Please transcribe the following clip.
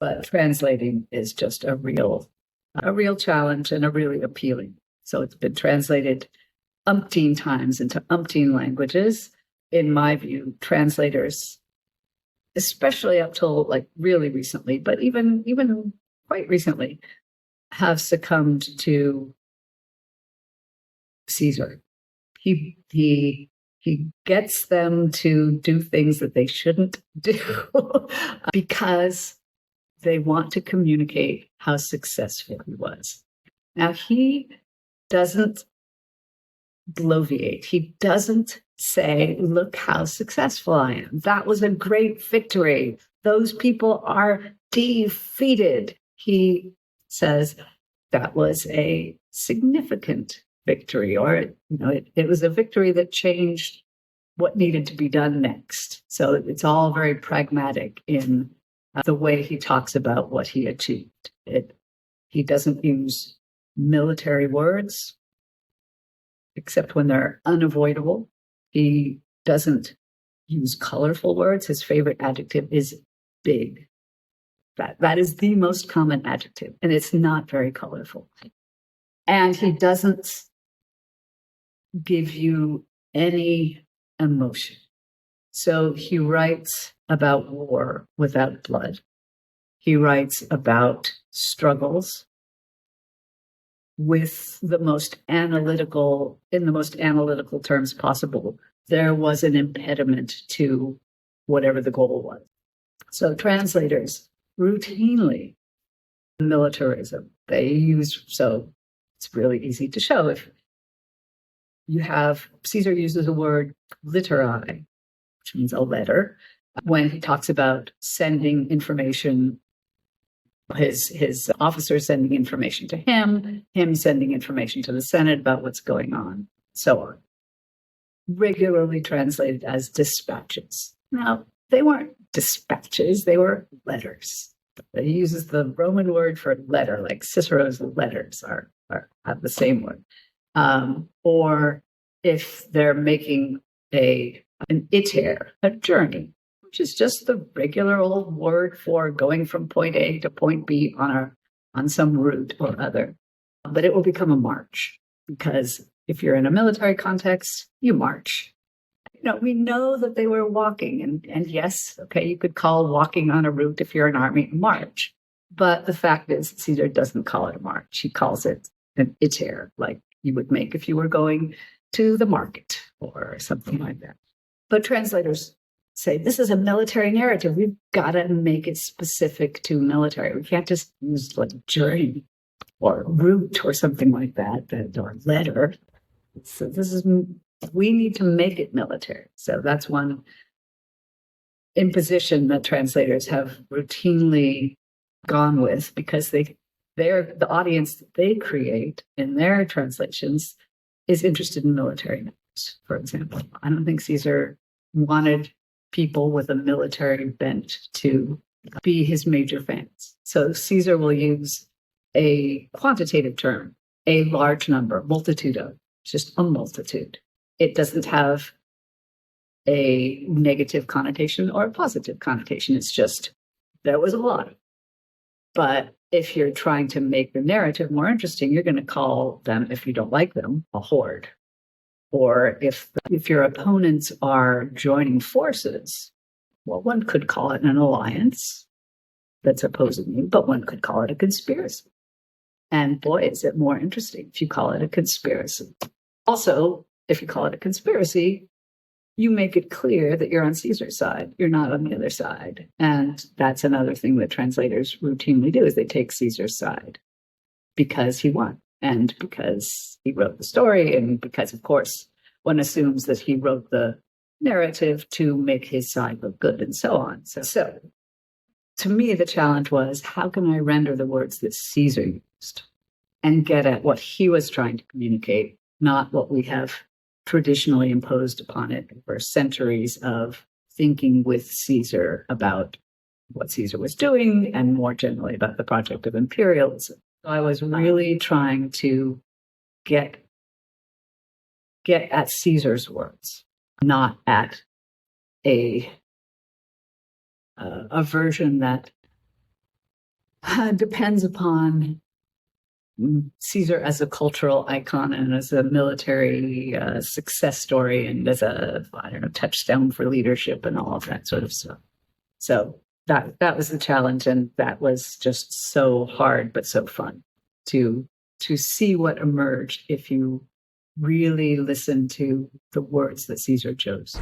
but translating is just a real challenge and a really appealing. So it's been translated umpteen times into umpteen languages. In my view, translators, especially up till like really recently, but even quite recently, have succumbed to Caesar. He gets them to do things that they shouldn't do because they want to communicate how successful he was. Now, he doesn't bloviate. He doesn't say, look how successful I am. That was a great victory. Those people are defeated. He says that was a significant victory, or it was a victory that changed what needed to be done next. So it's all very pragmatic in the way he talks about what he achieved. He doesn't use military words, except when they're unavoidable. He doesn't use colorful words. His favorite adjective is big. That is the most common adjective, and it's not very colorful. And he doesn't give you any emotion. So he writes about war without blood. He writes about struggles with in the most analytical terms possible. There was an impediment to whatever the goal was. So translators routinely militarism. So it's really easy to show. If you have, Caesar uses the word literae, which means a letter, when he talks about sending information, his officers sending information to him sending information to the Senate about what's going on, so on. Regularly translated as dispatches. Now, they weren't dispatches, they were letters. He uses the Roman word for letter, like Cicero's letters have the same word. Or if they're making an iter, a journey, which is just the regular old word for going from point A to point B on some route or other. But it will become a march, because if you're in a military context, you march. We know that they were walking, and yes, okay, you could call walking on a route if you're an army a march. But the fact is, Caesar doesn't call it a march. He calls it an iter, like you would make if you were going to the market or something like that. But translators say, this is a military narrative. We've got to make it specific to military. We can't just use like journey or route or something like that, or letter. So we need to make it military. So that's one imposition that translators have routinely gone with, because the audience that they create in their translations is interested in military matters, for example. I don't think Caesar wanted people with a military bent to be his major fans. So Caesar will use a quantitative term, a large number, multitudo, just a multitude. It doesn't have a negative connotation or a positive connotation. It's just, there was a lot. But if you're trying to make the narrative more interesting, you're going to call them, if you don't like them, a horde. Or if your opponents are joining forces, well, one could call it an alliance that's opposing you, but one could call it a conspiracy. And boy, is it more interesting if you call it a conspiracy. Also, if you call it a conspiracy, you make it clear that you're on Caesar's side. You're not on the other side. And that's another thing that translators routinely do, is they take Caesar's side because he won, and because he wrote the story, and because, of course, one assumes that he wrote the narrative to make his side look good, and so on. So to me, the challenge was, how can I render the words that Caesar used and get at what he was trying to communicate, not what we have traditionally imposed upon it for centuries of thinking with Caesar about what Caesar was doing, and more generally about the project of imperialism. So I was really trying to get at Caesar's words, not at a version that Depends upon Caesar as a cultural icon and as a military success story and as a, I don't know, touchstone for leadership and all of that sort of stuff. So that was the challenge, and that was just so hard but so fun to see what emerged if you really listen to the words that Caesar chose.